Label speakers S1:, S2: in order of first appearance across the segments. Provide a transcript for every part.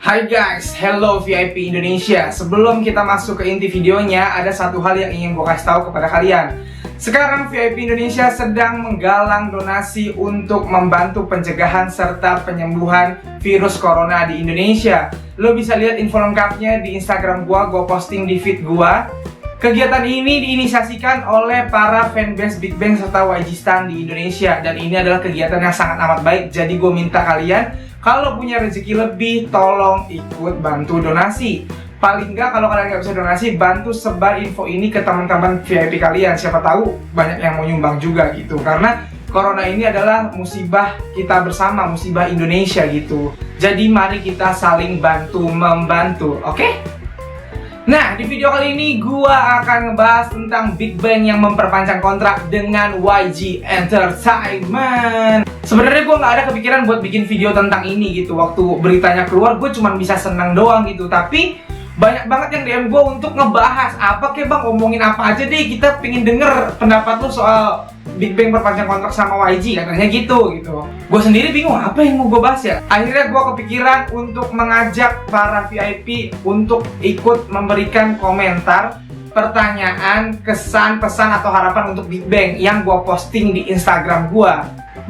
S1: Hai guys, hello VIP Indonesia. Sebelum kita masuk ke inti videonya, ada satu hal yang ingin gue kasih tahu kepada kalian. Sekarang VIP Indonesia sedang menggalang donasi untuk membantu pencegahan serta penyembuhan virus corona di Indonesia. Lo bisa lihat info lengkapnya di Instagram gue posting di feed gue. Kegiatan ini diinisiasikan oleh para fanbase Big Bang serta YG Stan di Indonesia. Dan ini adalah kegiatan yang sangat amat baik. Jadi gue minta kalian, kalau punya rezeki lebih, tolong ikut bantu donasi. Paling nggak kalau kalian nggak bisa donasi, bantu sebar info ini ke teman-teman VIP kalian. Siapa tahu banyak yang mau nyumbang juga gitu. Karena corona ini adalah musibah kita bersama, musibah Indonesia gitu. Jadi mari kita saling bantu-membantu, oke? Nah, di video kali ini gua akan ngebahas tentang Big Bang yang memperpanjang kontrak dengan YG Entertainment. Sebenarnya gua nggak ada kepikiran buat bikin video tentang ini gitu. Waktu beritanya keluar, gue cuma bisa senang doang gitu. Tapi banyak banget yang DM gue untuk ngebahas apa kek bang, ngomongin apa aja deh, kita pengen denger pendapat lu soal Big Bang perpanjang kontrak sama YG, katanya gitu. Gue sendiri bingung apa yang mau gue bahas ya. Akhirnya gue kepikiran untuk mengajak para VIP untuk ikut memberikan komentar, pertanyaan, kesan, pesan atau harapan untuk Big Bang yang gue posting di Instagram gue.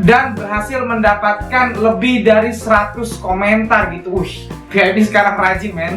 S1: Dan berhasil mendapatkan lebih dari 100 komentar gitu. VIP sekarang rajin men.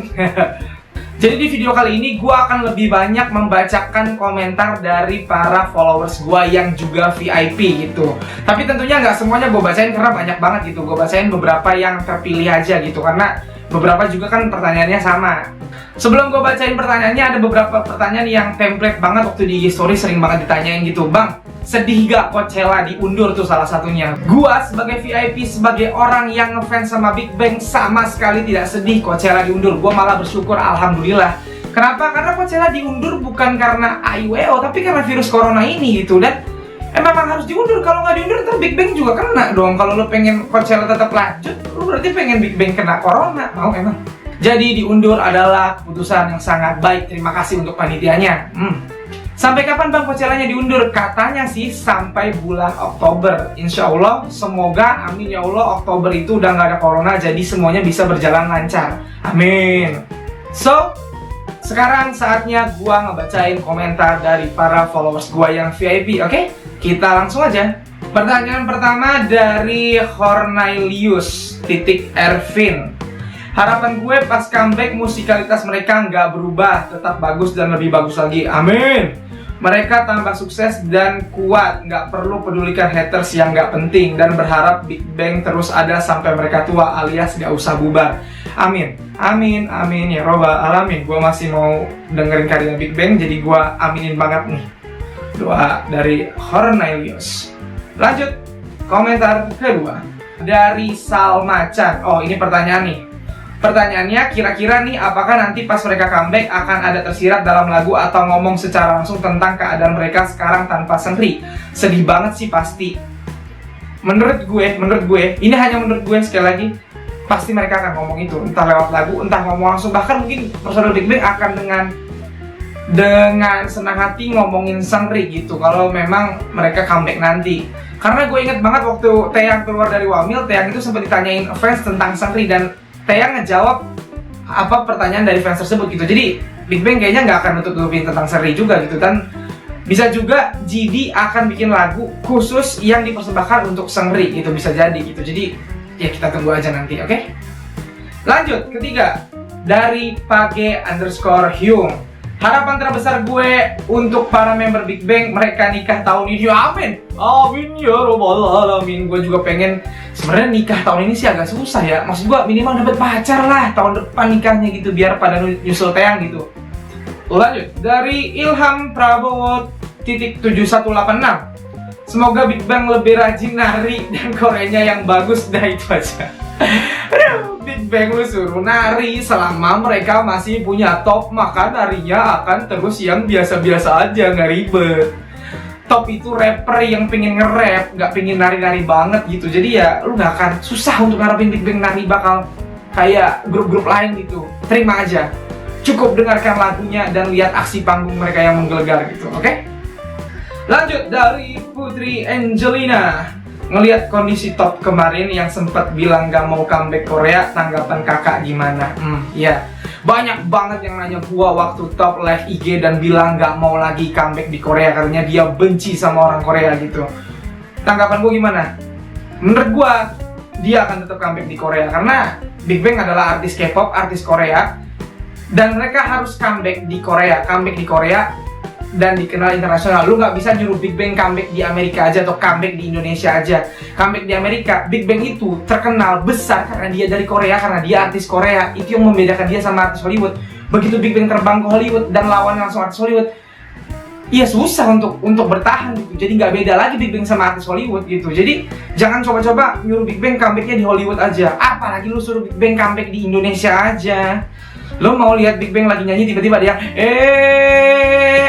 S1: Jadi di video kali ini gue akan lebih banyak membacakan komentar dari para followers gue yang juga VIP gitu. Tapi tentunya nggak semuanya gue bacain karena banyak banget gitu. Gue bacain beberapa yang terpilih aja gitu, karena beberapa juga kan pertanyaannya sama. Sebelum gue bacain pertanyaannya, ada beberapa pertanyaan yang template banget waktu di IG story sering banget ditanyain gitu. Bang, sedih gak Coachella diundur tuh salah satunya. Gua sebagai VIP, sebagai orang yang ngefans sama Big Bang, sama sekali tidak sedih Coachella diundur. Gua malah bersyukur, alhamdulillah. Kenapa? Karena Coachella diundur bukan karena AIWO, tapi karena virus corona ini gitu. Dan memang harus diundur. Kalau nggak diundur, ntar Big Bang juga kena dong. Kalau lo pengen Coachella tetap lanjut, lo berarti pengen Big Bang kena corona. Mau emang? Jadi diundur adalah keputusan yang sangat baik. Terima kasih untuk panitianya. Sampai kapan bang Coachella-nya diundur? Katanya sih sampai bulan Oktober. Insya Allah, semoga, amin ya Allah, Oktober itu udah nggak ada corona, jadi semuanya bisa berjalan lancar. Amin. So, sekarang saatnya gua ngebacain komentar dari para followers gua yang VIP, oke? Kita langsung aja. Pertanyaan pertama dari Hornailius Ervin. Harapan gue pas comeback musikalitas mereka nggak berubah, tetap bagus dan lebih bagus lagi. Amin. Mereka tambah sukses dan kuat, nggak perlu pedulikan haters yang nggak penting, dan berharap Big Bang terus ada sampai mereka tua alias nggak usah bubar. Amin. Amin, amin ya robbal alamin. Gue masih mau dengerin karya Big Bang, jadi gue aminin banget nih doa dari Hornailius. Lanjut, komentar kedua dari Salma Chan. Oh, ini pertanyaan nih. Pertanyaannya, kira-kira nih apakah nanti pas mereka comeback akan ada tersirat dalam lagu atau ngomong secara langsung tentang keadaan mereka sekarang tanpa Seungri? Sedih banget sih pasti. Menurut gue, ini hanya menurut gue, sekali lagi, pasti mereka akan ngomong itu, entah lewat lagu, entah ngomong langsung. Bahkan mungkin personel Big Bang akan dengan senang hati ngomongin Seungri gitu, kalau memang mereka comeback nanti. Karena gue inget banget waktu Taeyang keluar dari Wamil, Taeyang itu sempat ditanyain fans tentang Seungri, dan Taeyang ngejawab apa pertanyaan dari fans tersebut gitu. Jadi Big Bang kayaknya nggak akan nutup-nutupin tentang Seungri juga gitu. Dan bisa juga GD akan bikin lagu khusus yang dipersembahkan untuk Seungri gitu, bisa jadi gitu. Jadi ya kita tunggu aja nanti, oke? Lanjut, ketiga dari Page_Hyung. Harapan terbesar gue untuk para member Big Bang, mereka nikah tahun ini. Amin. Amin ya robbal alamin. Gue juga pengen, sebenarnya nikah tahun ini sih agak susah ya. Maksud gue minimal dapet pacar lah tahun depan nikahnya gitu, biar pada nyusul Taeyang gitu. Lanjut, dari Ilham Prabowo 7186. Semoga Big Bang lebih rajin nari dan koreanya yang bagus. Dah itu aja. Big Bang lu suruh nari selama mereka masih punya top, maka narinya akan terus yang biasa-biasa aja, nggak ribet. Top itu rapper yang pengen nge-rap, nggak pengen nari-nari banget gitu. Jadi ya lu nggak akan susah untuk ngarepin Big Bang nari bakal kayak grup-grup lain gitu. Terima aja, cukup dengarkan lagunya dan lihat aksi panggung mereka yang menggelegar gitu, oke? Lanjut, dari Putri Angelina. ngelihat kondisi Top kemarin yang sempat bilang gak mau comeback Korea, tanggapan kakak gimana? Ya, banyak banget yang nanya gua waktu Top live IG dan bilang gak mau lagi comeback di Korea karena dia benci sama orang Korea gitu. Tanggapan gua gimana? Menurut gua, dia akan tetap comeback di Korea karena Big Bang adalah artis K-pop, artis Korea, dan mereka harus comeback di Korea dan dikenal internasional. Lu nggak bisa nyuruh Big Bang comeback di Amerika aja atau comeback di Indonesia aja. Comeback di Amerika, Big Bang itu terkenal besar karena dia dari Korea, karena dia artis Korea. Itu yang membedakan dia sama artis Hollywood. Begitu Big Bang terbang ke Hollywood dan lawan langsung artis Hollywood, iya susah untuk bertahan gitu. Jadi nggak beda lagi Big Bang sama artis Hollywood gitu. Jadi jangan coba-coba nyuruh Big Bang comebacknya di Hollywood aja. Apalagi lu suruh Big Bang comeback di Indonesia aja. Lo mau lihat Big Bang lagi nyanyi tiba-tiba dia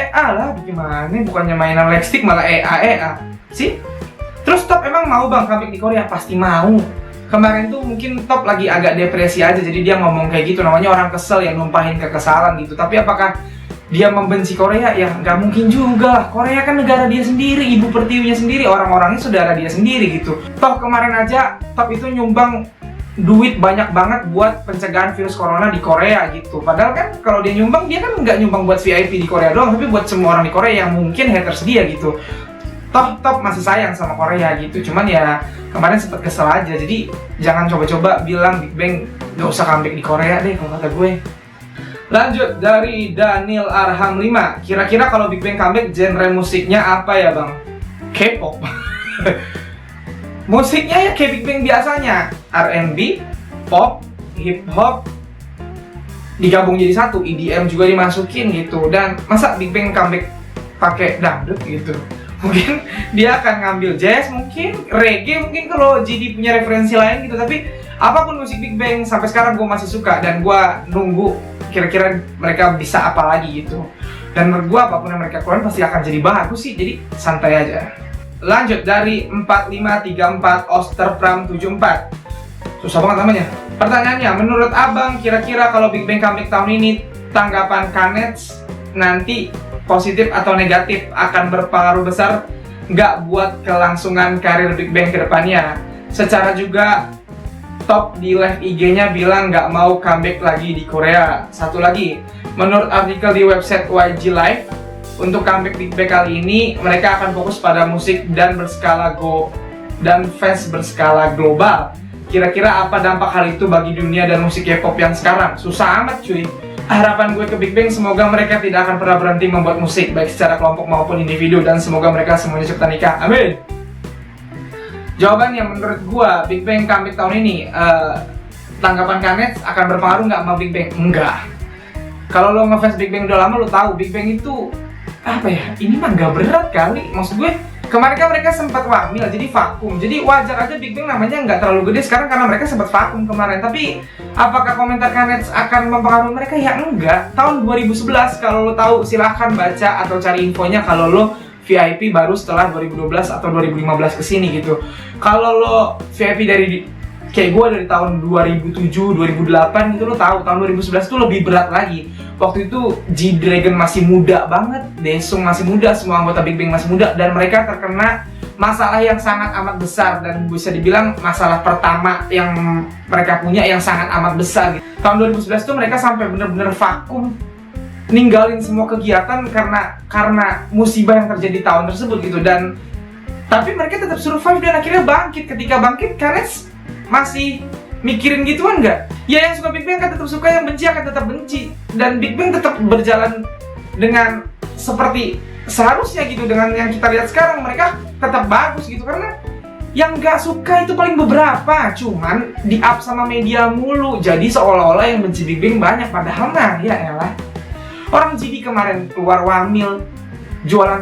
S1: alah gimana, bukannya mainan lightstick malah sih. Terus Top emang mau bang comeback di Korea? Pasti mau. Kemarin tuh mungkin Top lagi agak depresi aja, jadi dia ngomong kayak gitu. Namanya orang kesel yang numpahin kekesalan gitu. Tapi apakah dia membenci Korea? Ya nggak mungkin juga. Korea kan negara dia sendiri, ibu pertiwinya sendiri, orang-orangnya saudara dia sendiri gitu. Toh kemarin aja Top itu nyumbang duit banyak banget buat pencegahan virus corona di Korea gitu. Padahal kan kalau dia nyumbang, dia kan nggak nyumbang buat VIP di Korea doang, tapi buat semua orang di Korea yang mungkin haters dia gitu. Top masih sayang sama Korea gitu. Cuman ya kemarin sempet kesel aja. Jadi jangan coba-coba bilang Big Bang nggak usah comeback di Korea deh kalau kata gue. Lanjut dari Daniel Arham 5. Kira-kira kalau Big Bang comeback genre musiknya apa ya bang? K-pop. Musiknya ya kayak Big Bang biasanya, R&B, pop, hip hop digabung jadi satu, EDM juga dimasukin gitu. Dan masa Big Bang comeback pakai dangdut gitu? Mungkin dia akan ngambil jazz, mungkin reggae, mungkin kalau jadi punya referensi lain gitu. Tapi apapun musik Big Bang sampai sekarang gue masih suka dan gue nunggu kira-kira mereka bisa apa lagi gitu. Dan menurut gue apapun yang mereka keluarin pasti akan jadi bagus sih, jadi santai aja. Lanjut dari 4534 Osterpram 74. Susah banget namanya. Pertanyaannya, menurut abang kira-kira kalau Big Bang comeback tahun ini, tanggapan Kanets nanti positif atau negatif, akan berpengaruh besar nggak buat kelangsungan karir Big Bang ke depannya? Secara juga Top di live IG-nya bilang nggak mau comeback lagi di Korea. Satu lagi, menurut artikel di website YG Live, untuk comeback Big Bang kali ini, mereka akan fokus pada musik dan fans berskala global. Kira-kira apa dampak hal itu bagi dunia dan musik K-pop yang sekarang? Susah amat cuy. Harapan gue ke Big Bang, semoga mereka tidak akan pernah berhenti membuat musik, baik secara kelompok maupun individu, dan semoga mereka semuanya cepat nikah. Amin. Jawabannya, menurut gue, Big Bang comeback tahun ini, tanggapan Kanets akan berpengaruh nggak sama Big Bang? Enggak. Kalau lo ngefans Big Bang udah lama, lo tahu Big Bang itu apa ya, ini mah nggak berat kali. Maksud gue, kemarin kan mereka sempat wamil, jadi vakum. Jadi wajar aja Big Bang namanya nggak terlalu gede sekarang karena mereka sempat vakum kemarin. Tapi apakah komentar Kanets akan mempengaruhi mereka? Ya enggak. Tahun 2011 kalau lo tahu silahkan baca atau cari infonya kalau lo VIP baru setelah 2012 atau 2015 kesini gitu. Kalau lo VIP dari kayak gue dari tahun 2007, 2008 gitu, lo tahu tahun 2011 itu lebih berat lagi. Waktu itu G-Dragon masih muda banget, Daesung masih muda, semua anggota Big Bang masih muda, dan mereka terkena masalah yang sangat amat besar dan bisa dibilang masalah pertama yang mereka punya yang sangat amat besar gitu. Tahun 2011 itu mereka sampai bener-bener vakum, ninggalin semua kegiatan karena musibah yang terjadi tahun tersebut gitu. Dan tapi mereka tetap survive dan akhirnya bangkit. Ketika bangkit, Kanets masih mikirin gituan nggak? Ya yang suka Big Bang kan tetap suka, yang benci akan tetap benci. Dan Big Bang tetap berjalan dengan seperti seharusnya gitu. Dengan yang kita lihat sekarang, mereka tetap bagus gitu. Karena yang nggak suka itu paling beberapa, cuman di-up sama media mulu. Jadi seolah-olah yang benci Big Bang banyak, padahal nah ya elah. Orang GD kemarin keluar wamil, jualan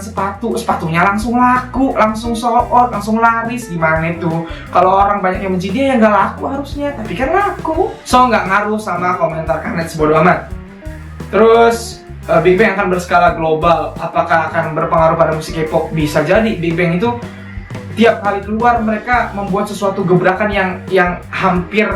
S1: sepatunya langsung laku, langsung sold out, langsung laris. Gimana itu? Kalau orang banyak yang benci dia, ya nggak laku harusnya, tapi kan laku. So nggak ngaruh sama komentar Kanets, bodo amat. Terus Big Bang akan berskala global, apakah akan berpengaruh pada musik K-pop? Bisa jadi. Big Bang itu tiap kali keluar mereka membuat sesuatu gebrakan yang hampir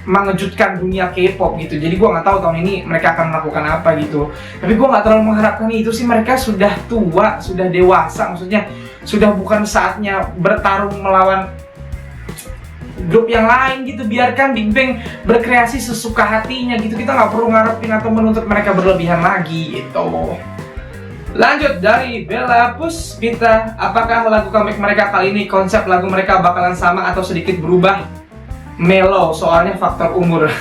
S1: mengejutkan dunia K-pop gitu. Jadi gue nggak tahu tahun ini mereka akan melakukan apa gitu. Tapi gue nggak terlalu mengharapkan itu sih. Mereka sudah tua, sudah dewasa, maksudnya sudah bukan saatnya bertarung melawan grup yang lain gitu. Biarkan Big Bang berkreasi sesuka hatinya gitu. Kita nggak perlu ngarepin atau menuntut mereka berlebihan lagi gitu. Lanjut dari Bella Puspita, apakah lagu comeback mereka kali ini konsep lagu mereka bakalan sama atau sedikit berubah? Mellow, soalnya faktor umur.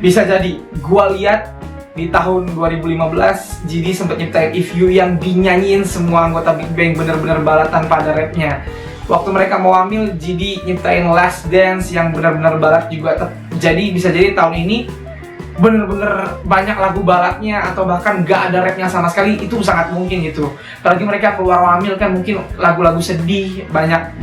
S1: Bisa jadi. Gua lihat di tahun 2015 GD sempat nyiptain If You yang dinyanyiin semua anggota Big Bang, bener-bener balat tanpa ada rapnya. Waktu mereka mau hamil, GD nyiptain Last Dance yang bener-bener balat juga. Jadi bisa jadi tahun ini bener-bener banyak lagu balatnya atau bahkan gak ada rapnya sama sekali, itu sangat mungkin gitu. Apalagi mereka keluar hamil kan, mungkin lagu-lagu sedih, banyak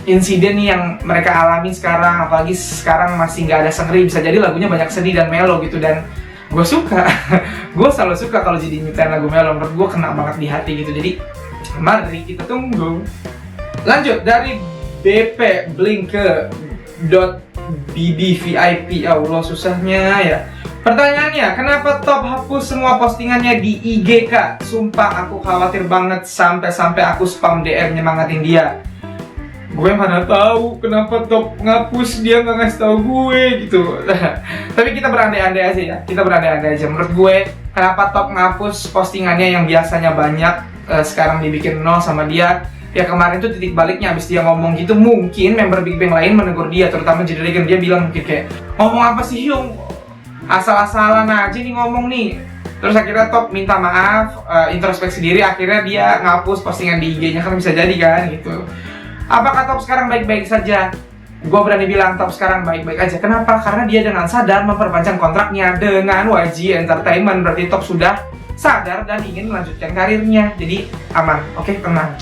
S1: insiden nih yang mereka alami sekarang, apalagi sekarang masih nggak ada Seungri, bisa jadi lagunya banyak sedih dan mellow gitu. Dan gue suka, gue selalu suka kalau jadi nyiptain lagu mellow, menurut gue kena banget di hati gitu. Jadi mari kita tunggu. Lanjut dari BP Blinke .bbvip, Allah susahnya ya. Pertanyaannya, kenapa Top hapus semua postingannya di IG Kak? Sumpah aku khawatir banget sampai aku spam DM nyemangatin dia. Gue mana tahu kenapa Top ngapus, dia nggak ngasih tahu gue gitu. Tapi kita berandai-andai aja ya, menurut gue kenapa Top ngapus postingannya yang biasanya banyak, sekarang dibikin nol sama dia. Ya kemarin tuh titik baliknya, abis dia ngomong gitu, mungkin member Big Bang lain menegur dia, terutama G-Dragon. Dia bilang mungkin kayak, ngomong apa sih Hyung, asal-asalan aja nih ngomong nih. Terus akhirnya Top minta maaf, introspeksi diri, akhirnya dia ngapus postingan di IG-nya, kan bisa jadi kan gitu. Apakah Top sekarang baik-baik saja? Gue berani bilang Top sekarang baik-baik aja. Kenapa? Karena dia dengan sadar memperpanjang kontraknya dengan YG Entertainment. Berarti Top sudah sadar dan ingin melanjutkan karirnya. Jadi aman, oke, tenang.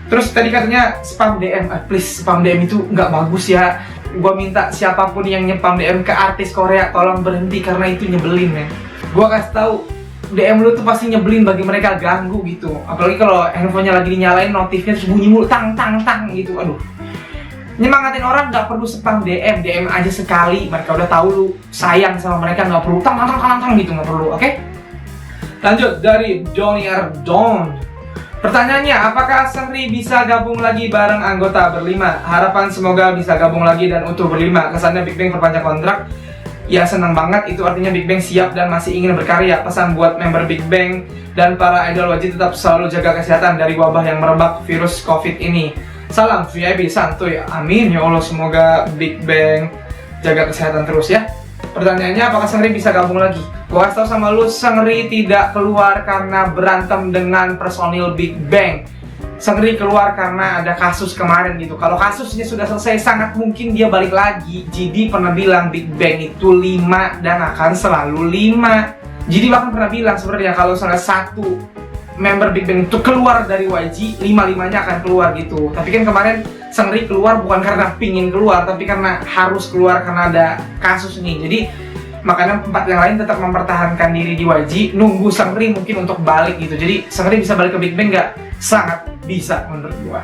S1: Terus tadi katanya spam DM, please spam DM itu nggak bagus ya. Gue minta siapapun yang nyepam DM ke artis Korea, tolong berhenti karena itu nyebelin ya. Gue kasih tahu, DM lu tuh pasti nyebelin, bagi mereka ganggu gitu. Apalagi kalau handphonenya lagi dinyalain, notifnya terus bunyi mulu tang gitu, aduh. Nyemangatin orang nggak perlu spam DM aja sekali. Mereka udah tahu lu sayang sama mereka, nggak perlu tang gitu, nggak perlu, oke? Lanjut dari Donny Ardon. Pertanyaannya, apakah Seungri bisa gabung lagi bareng anggota berlima? Harapan semoga bisa gabung lagi dan utuh berlima. Kesannya Big Bang perpanjang kontrak. Ya senang banget, itu artinya Big Bang siap dan masih ingin berkarya. Pesan buat member Big Bang dan para idol wajib tetap selalu jaga kesehatan dari wabah yang merebak virus COVID ini. Salam VIP santuy, amin ya Allah, semoga Big Bang jaga kesehatan terus ya. Pertanyaannya, apakah Seungri bisa gabung lagi? Gua kasih tau sama lu, Seungri tidak keluar karena berantem dengan personil Big Bang. Seungri keluar karena ada kasus kemarin gitu. Kalau kasusnya sudah selesai, sangat mungkin dia balik lagi. GD pernah bilang Big Bang itu 5 dan akan selalu 5. GD bahkan pernah bilang sebenarnya kalau salah satu member Big Bang itu keluar dari YG, 5-5-nya akan keluar gitu. Tapi kan kemarin Seungri keluar bukan karena pingin keluar, tapi karena harus keluar karena ada kasus nih. Jadi makanya 4 yang lain tetap mempertahankan diri di YG, nunggu Seungri mungkin untuk balik gitu. Jadi Seungri bisa balik ke Big Bang nggak? Sangat bisa menurut gua.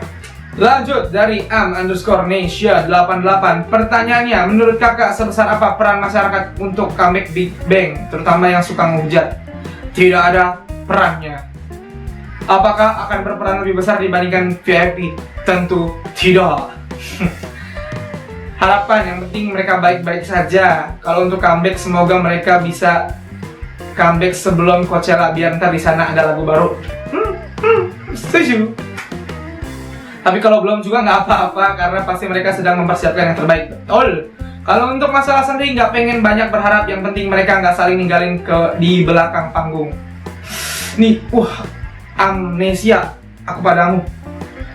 S1: Lanjut dari am_Nasia88. Pertanyaannya, menurut kakak sebesar apa peran masyarakat untuk comeback Big Bang, terutama yang suka ngehujat? Tidak ada perannya. Apakah akan berperan lebih besar dibandingkan VIP? Tentu tidak. Harapan yang penting mereka baik-baik saja. Kalau untuk comeback, semoga mereka bisa comeback sebelum Coachella, biar ntar di sana ada lagu baru. Setuju. Tapi kalau belum juga nggak apa-apa, karena pasti mereka sedang mempersiapkan yang terbaik. Betul. Kalau untuk masalah sendiri nggak pengen banyak berharap, yang penting mereka nggak saling ninggalin di belakang panggung. Nih, amnesia aku padamu.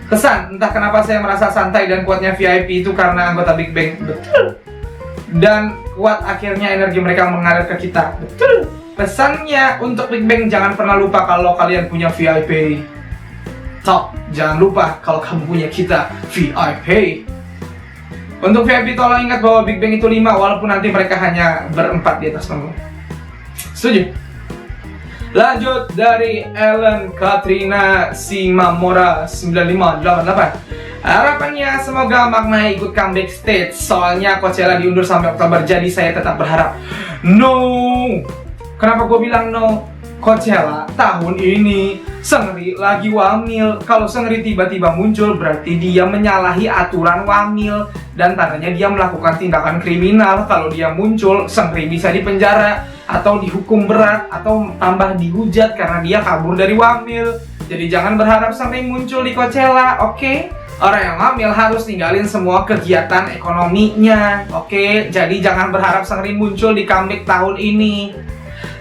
S1: Kesan, entah kenapa saya merasa santai dan kuatnya VIP itu karena anggota Big Bang. Betul. Dan kuat akhirnya energi mereka mengalir ke kita. Betul. Pesannya untuk Big Bang, jangan pernah lupa kalau kalian punya VIP. Top, jangan lupa kalau kamu punya kita VIP. Untuk VIP tolong ingat bahwa Big Bang itu 5, walaupun nanti mereka hanya berempat di atas panggung. Setuju? Lanjut dari Ellen Katrina Simamora 9588. Harapannya semoga Magna ikut comeback stage, soalnya Coachella diundur sampai Oktober, jadi saya tetap berharap. No. Kenapa gue bilang no? Coachella tahun ini Seungri lagi wamil. Kalau Seungri tiba-tiba muncul berarti dia menyalahi aturan wamil dan tandanya dia melakukan tindakan kriminal. Kalau dia muncul, Seungri bisa dipenjara atau dihukum berat atau tambah dihujat karena dia kabur dari wamil. Jadi jangan berharap Seungri muncul di Coachella, oke? Orang yang hamil harus tinggalin semua kegiatan ekonominya, oke? Jadi jangan berharap Seungri muncul di comeback tahun ini.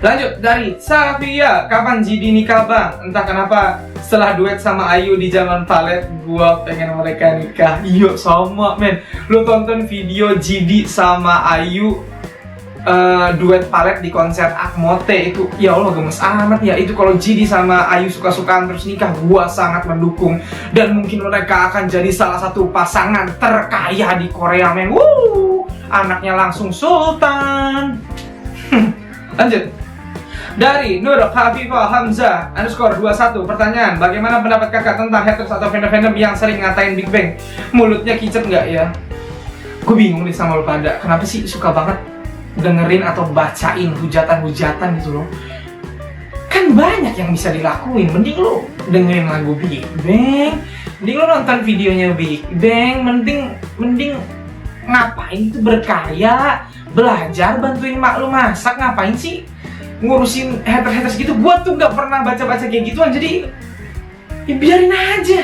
S1: Lanjut dari Safia, kapan Jidi nikah bang? Entah kenapa setelah duet sama Ayu di zaman palet, gua pengen mereka nikah. Iya sama men. Lu tonton video Jidi sama Ayu duet palet di konser Akmote itu, ya Allah gemes amat ya. Itu kalau Jidi sama Ayu suka-sukaan terus nikah, gua sangat mendukung. Dan mungkin mereka akan jadi salah satu pasangan terkaya di Korea men. Anaknya langsung sultan. Lanjut dari Nur Khafifah Hamzah _21. Pertanyaan, bagaimana pendapat kakak tentang haters atau fandom-fandom yang sering ngatain Big Bang? Mulutnya kicet nggak ya? Gue bingung nih sama lo pada, kenapa sih suka banget dengerin atau bacain hujatan-hujatan gitu loh? Kan banyak yang bisa dilakuin. Mending lo dengerin lagu Big Bang, mending lo nonton videonya Big Bang, mending ngapain itu berkarya, belajar, bantuin mak lo masak. Ngapain sih ngurusin haters gitu? Gua tuh nggak pernah baca-baca kayak gituan, jadi ya biarin aja.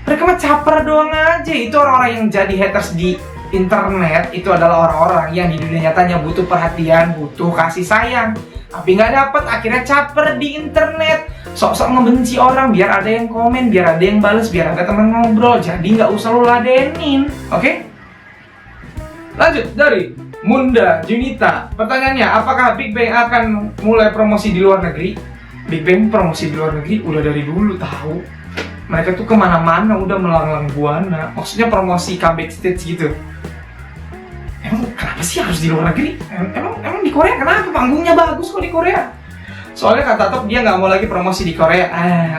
S1: Mereka mah caper doang aja. Itu orang-orang yang jadi haters di internet itu adalah orang-orang yang di dunia nyatanya butuh perhatian, butuh kasih sayang, tapi nggak dapet, akhirnya caper di internet, sok-sok ngebenci orang biar ada yang komen, biar ada yang bales, biar ada teman ngobrol. Jadi nggak usah lu ladenin, oke? Lanjut dari Munda Junita. Pertanyaannya, apakah Big Bang akan mulai promosi di luar negeri? Big Bang promosi di luar negeri udah dari dulu tahu. Mereka tuh kemana-mana udah melanglang buana. Maksudnya promosi comeback stage gitu. Emang kenapa sih harus di luar negeri? Emang di Korea kenapa? Panggungnya bagus kok di Korea. Soalnya kata Top dia nggak mau lagi promosi di Korea.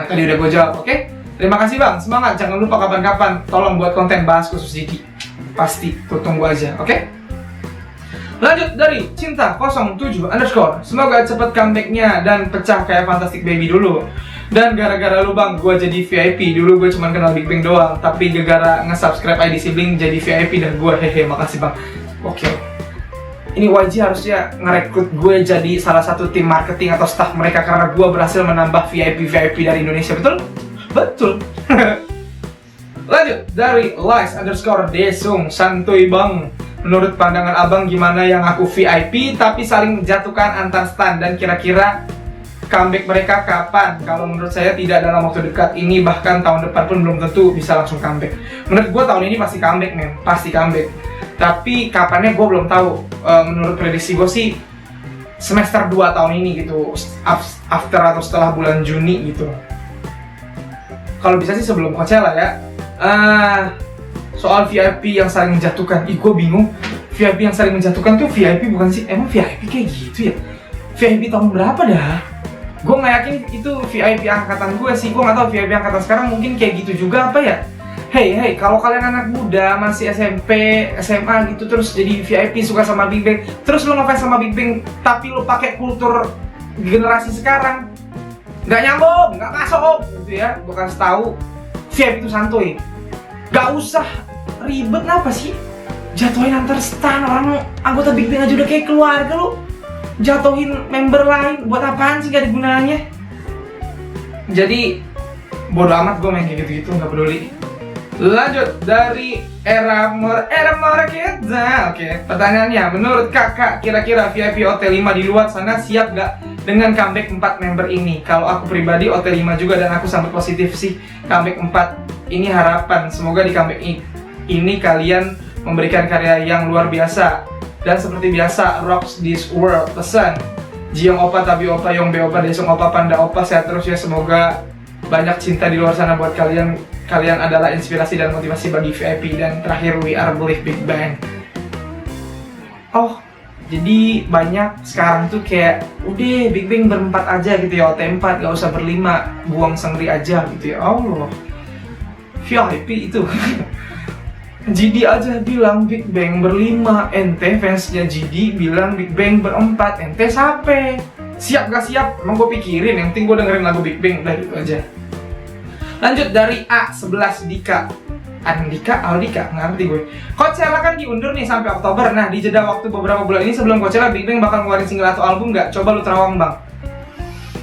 S1: Tadi udah gue jawab, oke? Terima kasih bang, semangat. Jangan lupa kapan-kapan tolong buat konten bahas khusus Jidi. Pasti, tuh tunggu aja, oke? Lanjut dari Cinta 07 _ semoga cepet comebacknya dan pecah kayak Fantastic Baby dulu. Dan gara-gara lu bang, gue jadi VIP. Dulu gue cuma kenal Big Bang doang, tapi gara-gara nge-subscribe ID Sibling jadi VIP dan gue hehe, makasih bang. Oke. Ini YG harusnya ngerekrut gue jadi salah satu tim marketing atau staff mereka karena gue berhasil menambah VIP dari Indonesia, betul? Betul. Lanjut dari Lies _ Desung, santuy bang. Menurut pandangan abang gimana yang aku VIP tapi saling menjatuhkan antar stan, dan kira-kira comeback mereka kapan? Kalau menurut saya tidak dalam waktu dekat ini, bahkan tahun depan pun belum tentu bisa langsung comeback. Menurut gue tahun ini pasti comeback men, pasti comeback. Tapi kapannya gue belum tahu. Menurut prediksi gue sih semester 2 tahun ini gitu, after atau setelah bulan Juni gitu. Kalau bisa sih sebelum Coachella ya. Soal VIP yang saling menjatuhkan, gue bingung. VIP yang saling menjatuhkan tuh VIP bukan sih? Emang VIP kayak gitu ya? VIP tahun berapa dah? Gue nggak yakin itu VIP angkatan gue sih. Gue nggak tahu VIP angkatan sekarang mungkin kayak gitu juga apa ya? Hey, kalau kalian anak muda masih SMP, SMA gitu terus jadi VIP suka sama Big Bang, terus lu ngefans sama Big Bang, tapi lu pakai kultur generasi sekarang, nggak nyambung, nggak masuk, gitu ya? Gue kasih tahu, VIP itu santuy. Gak usah ribet, apa sih? Jatuhin antar stan, orang anggota Big Bang aja udah kayak keluarga lu. Jatuhin member lain, buat apaan sih gak ada gunanya? Jadi, bodo amat gue main kayak gitu-gitu, gak peduli. Lanjut dari Era Marketa. Oke, pertanyaannya, menurut kakak kira-kira VIP OT5 di luar sana siap gak dengan comeback 4 member ini? Kalau aku pribadi OT5 juga dan aku sangat positif sih comeback 4. Ini harapan, semoga di comeback ini kalian memberikan karya yang luar biasa. Dan seperti biasa, rocks this world. Pesan Jiong Opa, Tabi Opa, Yongbe Opa, Desung Opa, Panda Opa, sehat terus ya. Semoga banyak cinta di luar sana buat kalian. Kalian adalah inspirasi dan motivasi bagi VIP. Dan terakhir, we are believe Big Bang. Oh, jadi banyak sekarang tuh kayak udah Big Bang berempat aja gitu ya, OT4 gak usah berlima, buang Seungri aja gitu ya. Allah, VIP itu. Jidi aja bilang Big Bang berlima, ente fansnya Jidi bilang Big Bang berempat, ente siapa? siap gak siap, emang gue pikirin, yang penting gue dengerin lagu Big Bang, udah gitu aja. Lanjut dari A11 Dika. Andika, Aldika, nggak ngerti gue. Coachella kan diundur nih sampai Oktober. Nah, di jeda waktu beberapa bulan ini sebelum Coachella, Big Bang bakal ngeluarin single atau album nggak? Coba lu terawang bang.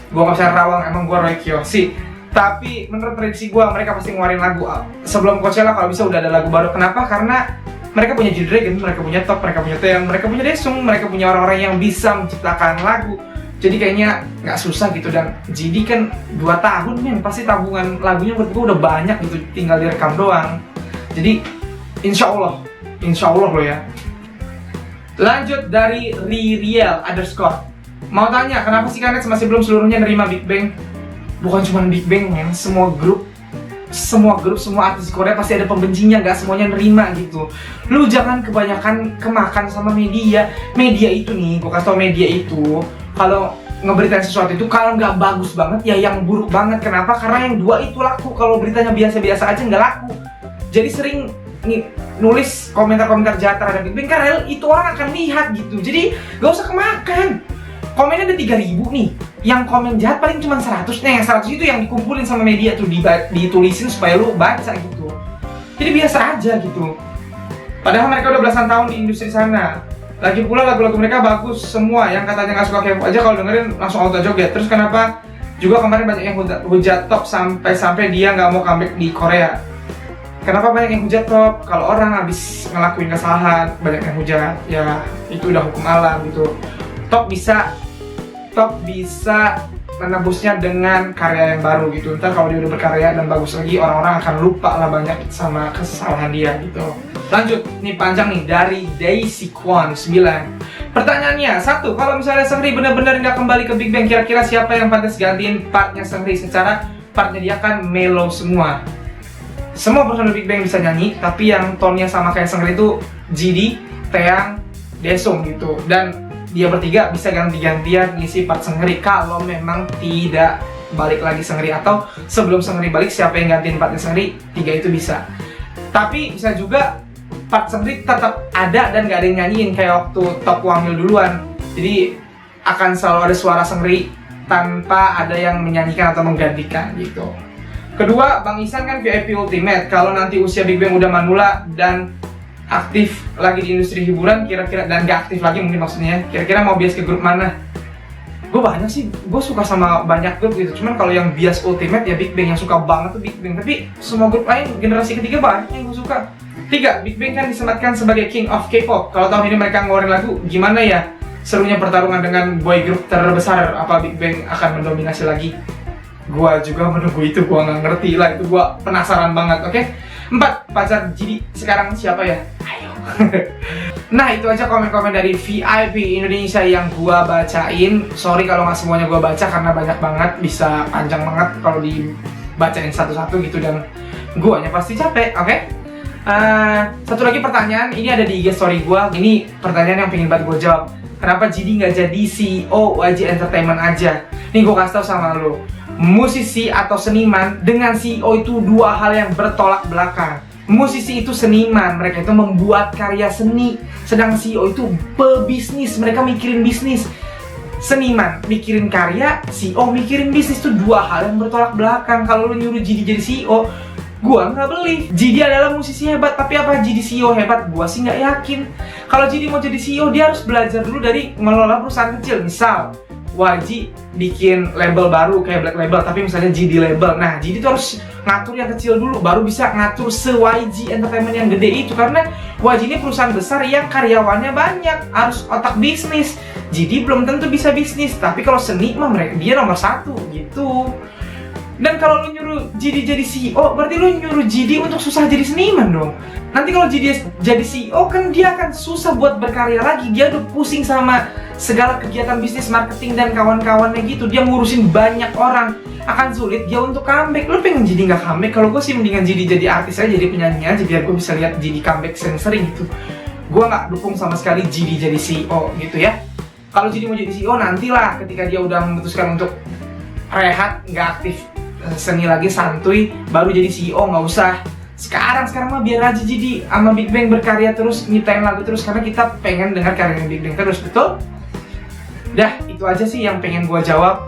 S1: Gue nggak bisa terawang, emang gue Roy Kiyoshi. Tapi menurut prediksi gue, mereka pasti ngeluarin lagu sebelum Coachella, kalau bisa udah ada lagu baru. Kenapa? Karena mereka punya G-Dragon, mereka punya Top, mereka punya Taeyang, mereka punya Daesung, mereka punya orang-orang yang bisa menciptakan lagu. Jadi kayaknya nggak susah gitu, dan GD kan 2 tahun men, pasti tabungan lagunya menurut gue udah banyak gitu, tinggal direkam doang. Jadi insya Allah loh ya. Lanjut dari Ririel _ mau tanya, kenapa sih Kanet masih belum seluruhnya nerima Big Bang? Bukan cuma Big Bang men, semua grup, semua artis Korea pasti ada pembencinya, gak semuanya nerima gitu. Lu jangan kebanyakan kemakan sama media itu nih, gue kasih tau, media itu kalau ngeberitain sesuatu itu kalau nggak bagus banget ya yang buruk banget. Kenapa? Karena yang 2 itu laku, kalau beritanya biasa-biasa aja nggak laku. Jadi sering nulis komentar-komentar jahat terhadap Big Bang karena itu orang akan lihat gitu. Jadi gak usah kemakan. Komennya ada 3.000 nih, yang komen jahat paling cuma 100. Nah yang 100 itu yang dikumpulin sama media tuh, ditulisin supaya lu baca gitu. Jadi biasa aja gitu. Padahal mereka udah belasan tahun di industri sana. Lagi pula lagu-lagu mereka bagus semua, yang katanya gak suka K-pop aja kalau dengerin langsung auto joget. Terus kenapa juga kemarin banyak yang hujat Top sampai dia nggak mau comeback di Korea? Kenapa banyak yang hujat Top? Kalau orang habis ngelakuin kesalahan banyak yang hujat, ya itu udah hukum alam gitu. Top bisa menebusnya dengan karya yang baru gitu. Ntar kalau dia udah berkarya dan bagus lagi, orang-orang akan lupa lah banyak sama kesalahan dia gitu. Lanjut, nih panjang nih, dari Daisy Kwon 9. Pertanyaannya, 1, kalau misalnya Seungri benar-benar nggak kembali ke Big Bang, kira-kira siapa yang pantas gantiin partnya Seungri? Secara partnya dia kan mellow semua. Semua personel Big Bang bisa nyanyi, tapi yang tone-nya sama kayak Seungri itu GD, Taeyang, Daesung gitu. Dan dia bertiga bisa ganti-gantian ngisi part Seungri kalau memang tidak balik lagi Seungri, atau sebelum Seungri balik siapa yang gantiin partnya Seungri, 3 itu bisa. Tapi bisa juga part Seungri tetap ada dan gak ada yang nyanyiin kayak waktu Top Wamil duluan. Jadi akan selalu ada suara Seungri tanpa ada yang menyanyikan atau menggantikan gitu. Kedua, Bang Isan kan VIP Ultimate. Kalau nanti usia Big Bang udah manula dan aktif lagi di industri hiburan, kira-kira, dan gak aktif lagi mungkin maksudnya, kira-kira mau bias ke grup mana? Gue banyak sih, gue suka sama banyak grup gitu. Cuman kalau yang bias Ultimate ya Big Bang, yang suka banget tuh Big Bang. Tapi semua grup lain generasi ketiga banyak yang gue suka. 3, Big Bang kan disematkan sebagai King of K-pop. Kalau tahun ini mereka ngeluarin lagu, gimana ya serunya pertarungan dengan boy group terbesar? Apa Big Bang akan mendominasi lagi? Gua juga menunggu itu, gua nggak ngerti lah, itu gua penasaran banget. Oke? 4, pacar GD sekarang siapa ya? Ayo. Nah itu aja komen-komen dari VIP Indonesia yang gua bacain. Sorry kalau nggak semuanya gua baca karena banyak banget, bisa panjang banget kalau dibacain satu-satu gitu, dan guanya pasti capek. Oke? Satu lagi pertanyaan, ini ada di IG story gua. Ini pertanyaan yang pengen banget gua jawab. Kenapa GD nggak jadi CEO YG Entertainment aja? Nih gua kasih tau sama lo. Musisi atau seniman dengan CEO itu 2 hal yang bertolak belakang. Musisi itu seniman, mereka itu membuat karya seni. Sedang CEO itu pebisnis, mereka mikirin bisnis. Seniman mikirin karya, CEO mikirin bisnis, itu 2 hal yang bertolak belakang. Kalau lu nyuruh GD jadi CEO, gua nggak beli. GD adalah musisi hebat, tapi apa GD CEO hebat? Gua sih nggak yakin. Kalau GD mau jadi CEO, dia harus belajar dulu dari mengelola perusahaan kecil. Misal YG bikin label baru kayak Black Label, tapi misalnya GD Label. Nah, GD tuh harus ngatur yang kecil dulu, baru bisa ngatur se-YG Entertainment yang gede itu. Karena YG ini perusahaan besar yang karyawannya banyak, harus otak bisnis. GD belum tentu bisa bisnis, tapi kalau seni mah dia nomor 1 gitu. Dan kalau lu nyuruh GD jadi CEO, berarti lu nyuruh GD untuk susah jadi seniman dong. Nanti kalau GD jadi CEO kan dia akan susah buat berkarya lagi. Dia udah pusing sama segala kegiatan bisnis, marketing, dan kawan-kawannya gitu. Dia ngurusin banyak orang. Akan sulit dia untuk comeback. Lu pengen GD nggak comeback? Kalau gue sih mendingan GD jadi artis aja, jadi penyanyi aja, biar gue bisa lihat GD comeback sering gitu. Gue nggak dukung sama sekali GD jadi CEO gitu ya. Kalau GD mau jadi CEO nantilah ketika dia udah memutuskan untuk rehat, nggak aktif seni lagi, santuy, baru jadi CEO, nggak usah sekarang mah biar aja jadi sama Big Bang berkarya terus, nyiptain lagu terus, karena kita pengen dengar karyanya Big Bang terus, betul? Dah, itu aja sih yang pengen gue jawab.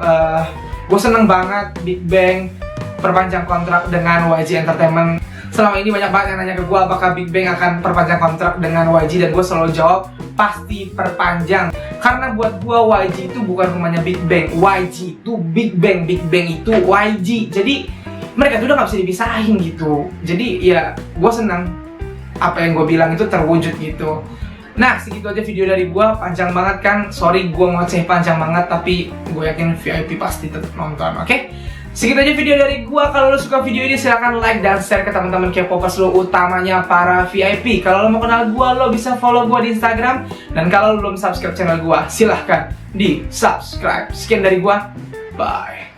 S1: Gue seneng banget Big Bang perpanjang kontrak dengan YG Entertainment. Selama ini banyak banget yang nanya ke gue apakah Big Bang akan perpanjang kontrak dengan YG, dan gue selalu jawab pasti perpanjang. Karena buat gue YG itu bukan rumahnya Big Bang, YG itu Big Bang, Big Bang itu YG. Jadi mereka tuh udah gak bisa dipisahin gitu. Jadi ya gue senang apa yang gue bilang itu terwujud gitu. Nah, segitu aja video dari gue, panjang banget kan. Sorry gue ngoceh panjang banget, tapi gue yakin VIP pasti tetap nonton, oke? Segitu aja video dari gua. Kalau lo suka video ini silahkan like dan share ke teman-teman K-popers lo, utamanya para VIP. Kalau lo mau kenal gua, lo bisa follow gua di Instagram. Dan kalau lo belum subscribe channel gua, silahkan di subscribe. Sekian dari gua, bye.